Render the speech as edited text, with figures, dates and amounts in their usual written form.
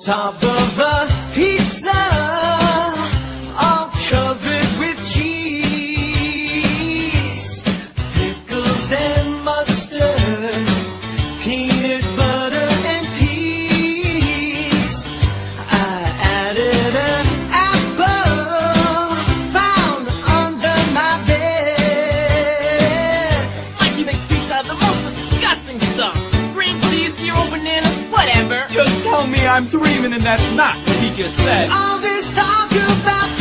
top of a pizza, all covered with cheese, pickles and mustard, peanut butter and peas. I added an apple found under my bed. Mikey makes pizza out of the most disgusting stuff. Green cheese, zero bananas, whatever. Just tell me I'm dreaming and that's not what he just said. All this talk about